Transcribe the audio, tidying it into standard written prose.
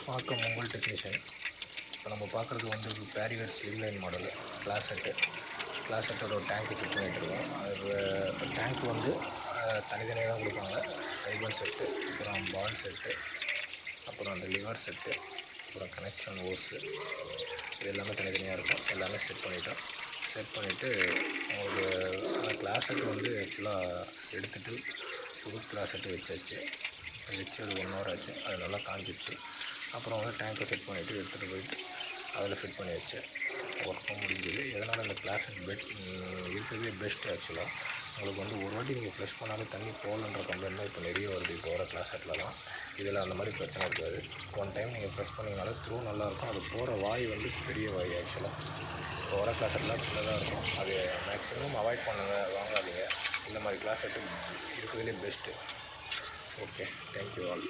பார்க்க mobile technician. இப்போ நம்ம பார்க்குறது வந்து பேரியர் ஸ்லிம் லைன் மாடலு கிளாஸெட்டோட ஒரு டேங்க்கு ஃபிட் பண்ணிகிட்ருக்கோம். அது டேங்க் வந்து தனித்தனியாக தான் கொடுப்பாங்க. சைபர் செட்டு, அப்புறம் பால் செட்டு, அப்புறம் அந்த லிவர் செட்டு, அப்புறம் கனெக்ஷன் ஓஸு, இது எல்லாமே தனித்தனியாக இருக்கும். எல்லாமே செட் பண்ணிவிட்டு உங்களுக்கு அந்த கிளாஸெட் வந்து ஆக்சுவலாக எடுத்துகிட்டு புது கிளாஸெட்டு வச்சு ஒரு 1 ஹவர் ஆச்சு. அது நல்லா காஞ்சிடுச்சு. அப்புறம் வந்து டேங்கை செட் பண்ணிவிட்டு எடுத்துகிட்டு போயிட்டு அதில் ஃபிட் பண்ணி வச்சேன். ஒர்க்கும் முடிஞ்சது. எதனால் இந்த கிளாஸெட் இருக்கிறதே பெஸ்ட்டு. ஆக்சுவலாக உங்களுக்கு வந்து ஒரு வாட்டி நீங்கள் ஃப்ளஷ் பண்ணாலும் தண்ணி போகலன்ற கம்ப்ளைண்ட் தான் இப்போ நிறைய வருது இப்போ வர கிளாஸெட்லலாம். இதில் அந்த மாதிரி பிரச்சனை இருக்காது. 1 டைம் நீங்கள் ப்ரெஸ் பண்ணிங்கனாலே த்ரூ நல்லாயிருக்கும். அது போகிற வாய் வந்து பெரிய வாய். ஆக்சுவலாக இப்போ வர கிளாஸெட்லாம் சின்னதாக இருக்கும். அது மேக்ஸிமம் அவாய்ட் பண்ணுங்கள், வாங்காதீங்க. இந்த மாதிரி கிளாஸெட்டு இருக்கிறதுலே பெஸ்ட்டு. Okay, thank you all.